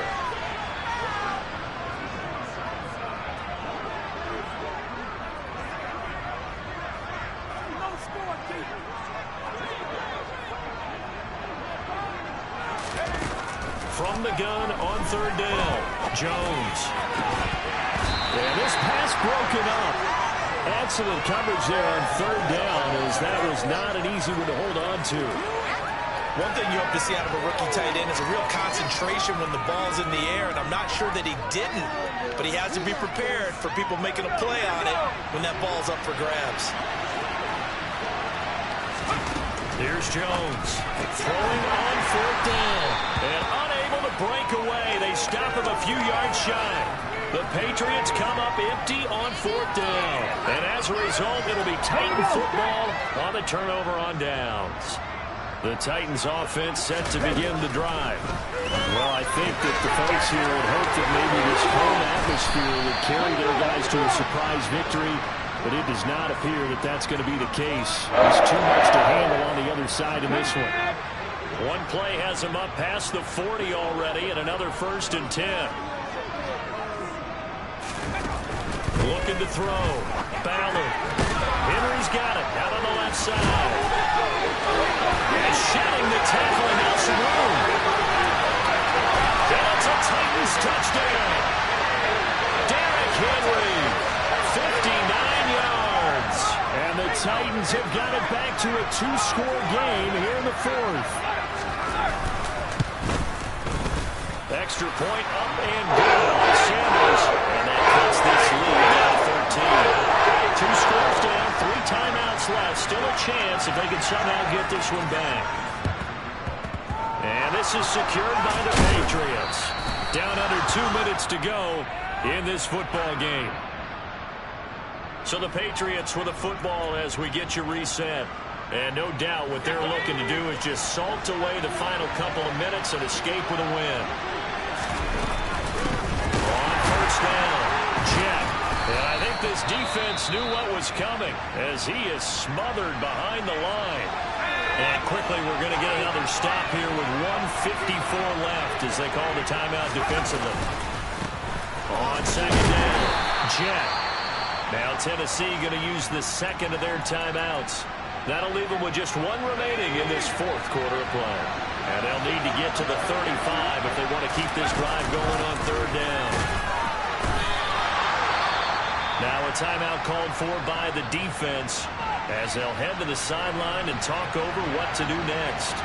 From the gun on 3rd down, Jones. And this pass broken up. Excellent coverage there on 3rd down, as that was not an easy one to hold on to. One thing you hope to see out of a rookie tight end is a real concentration when the ball's in the air, and I'm not sure that he didn't, but he has to be prepared for people making a play on it when that ball's up for grabs. Here's Jones throwing on 4th down and unable to break away. They stop him a few yards shy. The Patriots come up empty on 4th down. And as a result, it'll be Titan football on the turnover on downs. The Titans offense set to begin the drive. Well, I think that the folks here would hope that maybe this home atmosphere would carry their guys to a surprise victory. But it does not appear that that's going to be the case. There's too much to handle on the other side in this one. One play has him up past the 40 already, and another 1st and 10. Looking to throw. Ballard. Henry's got it out on the left side. And shedding the tackle and now some room. And it's a Titans touchdown. Derrick Henry. 59 yards. And the Titans have got it back to a 2-score game here in the fourth. Extra point up and good on Sanders. And that cuts this lead down 13. 2 scores down, 3 timeouts left. Still a chance if they can somehow get this one back. And this is secured by the Patriots. Down under 2 minutes to go in this football game. So the Patriots with the football as we get you reset. And no doubt what they're looking to do is just salt away the final couple of minutes and escape with a win. On 1st down, Jet. And I think this defense knew what was coming as he is smothered behind the line. And quickly we're going to get another stop here with 1:54 left as they call the timeout defensively. On 2nd down, Jet. Now Tennessee going to use the second of their timeouts. That'll leave them with just 1 remaining in this fourth quarter of play. And they'll need to get to the 35 if they want to keep this drive going on 3rd down. Now a timeout called for by the defense as they'll head to the sideline and talk over what to do next.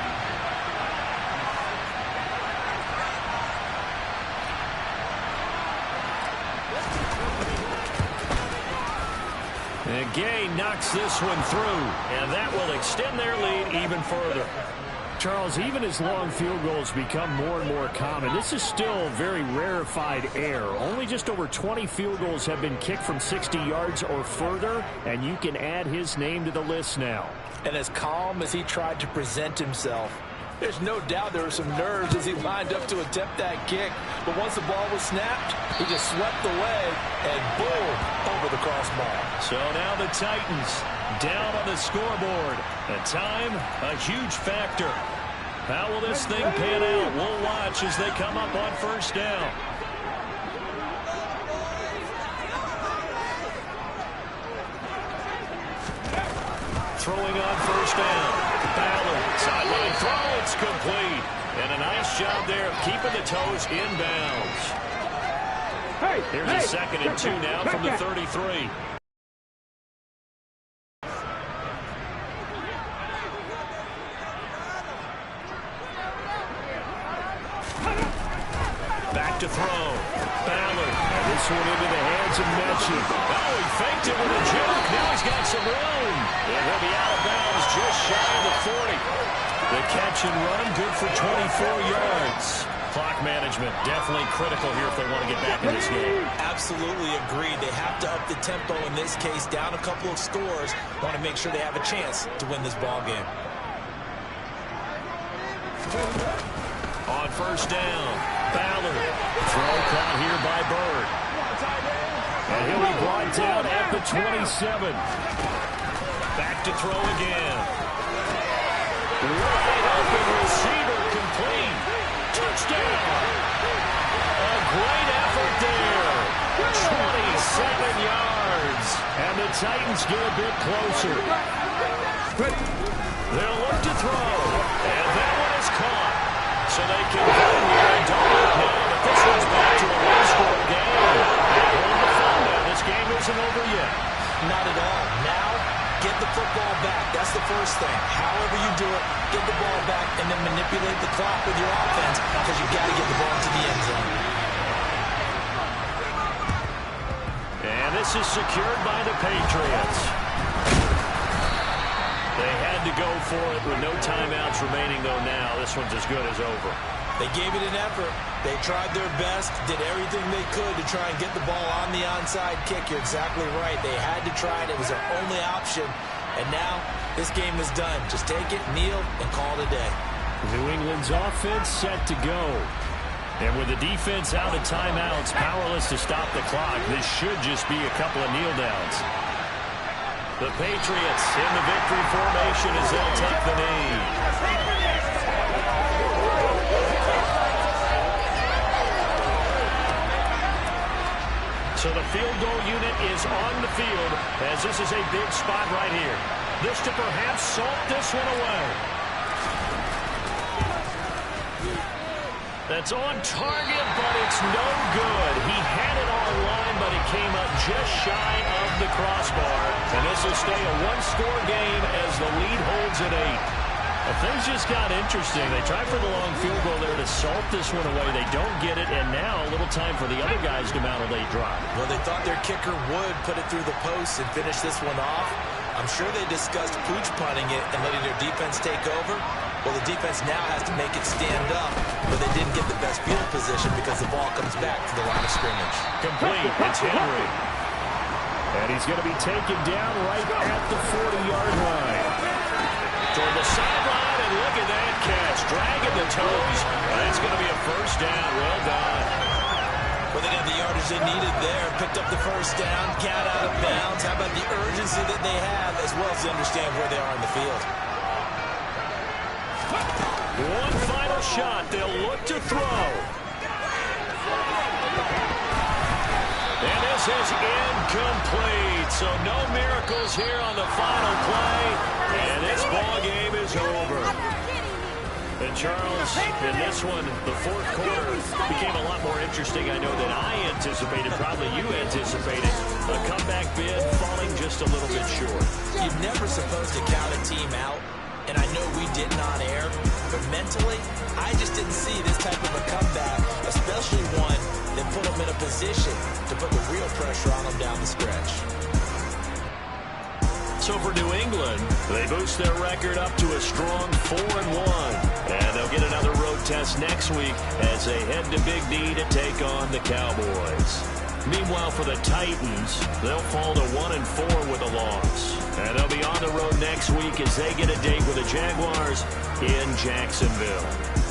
And Gay knocks this one through, and that will extend their lead even further. Charles, even as long field goals become more and more common, this is still very rarefied air. Only just over 20 field goals have been kicked from 60 yards or further, and you can add his name to the list now. And as calm as he tried to present himself, There's no doubt there were some nerves as he lined up to attempt that kick. But once the ball was snapped, he just swept the leg and boom, over the crossbar. So now the Titans down on the scoreboard. And time, a huge factor. How will this thing pan out? We'll watch as they come up on first down. Throwing on first down. Ballard, sideline throw, it's complete. And a nice job there of keeping the toes inbounds. Here's a second and 2 now from the 33. Back to throw. Ballard. And this one into the hands of Mechie. Oh, he faked it with a juke. Now he's got some room. And he'll be out of bounds just shy of the 40. The catch and run, good for 24 yards. Clock management definitely critical here if they want to get back in this game. Absolutely agreed. They have to up the tempo in this case, down a couple of scores. Want to make sure they have a chance to win this ball game. On first down, Ballard. Throw caught here by Bird. And he'll be brought down at the 27. Back to throw again. Wide open receiver complete. Touchdown. A great effort there. 27 yards. And the Titans get a bit closer. They'll look to throw. And that one is caught. So they can go here and don't look now, but this one's back to a one-score game. And hold the phone down. This game isn't over yet. Not at all. Now, get the football back. That's the first thing. However you do it, get the ball back and then manipulate the clock with your offense because you've got to get the ball into the end zone. And this is secured by the Patriots. They had to go for it with no timeouts remaining, though now. This one's as good as over. They gave it an effort. They tried their best, did everything they could to try and get the ball on the onside kick. You're exactly right. They had to try it. It was their only option. And now this game is done. Just take it, kneel, and call it a day. New England's offense set to go. And with the defense out of timeouts, powerless to stop the clock, this should just be a couple of kneel downs. The Patriots in the victory formation as they'll take the knee. So the field goal unit is on the field as this is a big spot right here. This to perhaps salt this one away. That's on target, but it's no good. He had it on line, but it came up just shy of the crossbar. And this will stay a one-score game as the lead holds at 8. Things just got interesting. They tried for the long field goal there to salt this one away. They don't get it, and now a little time for the other guys to mount a late drive. Well, they thought their kicker would put it through the post and finish this one off. I'm sure they discussed pooch punting it and letting their defense take over. Well, the defense now has to make it stand up, but they didn't get the best field position because the ball comes back to the line of scrimmage. Complete. It's Henry. And he's going to be taken down right at the 40-yard line. Toward the sideline, and look at that catch. Dragging the toes. That's going to be a first down. Well done. Well, they got the yardage they needed there. Picked up the first down. Got out of bounds. How about the urgency that they have, as well as to understand where they are in the field? One final shot. They'll look to throw. And this is incomplete. So no miracles here on the final play. And this ball game is over. And Charles, in this one, the fourth quarter became a lot more interesting, I know, than I anticipated. Probably you anticipated. A comeback bid falling just a little bit short. You're never supposed to count a team out. And I know we didn't on air, but mentally, I just didn't see this type of a comeback, especially one that put them in a position to put the real pressure on them down the stretch. So for New England, they boost their record up to a strong 4-1. And they'll get another road test next week as they head to Big D to take on the Cowboys. Meanwhile, for the Titans, they'll fall to 1-4 with a loss. And they'll be on the road next week as they get a date with the Jaguars in Jacksonville.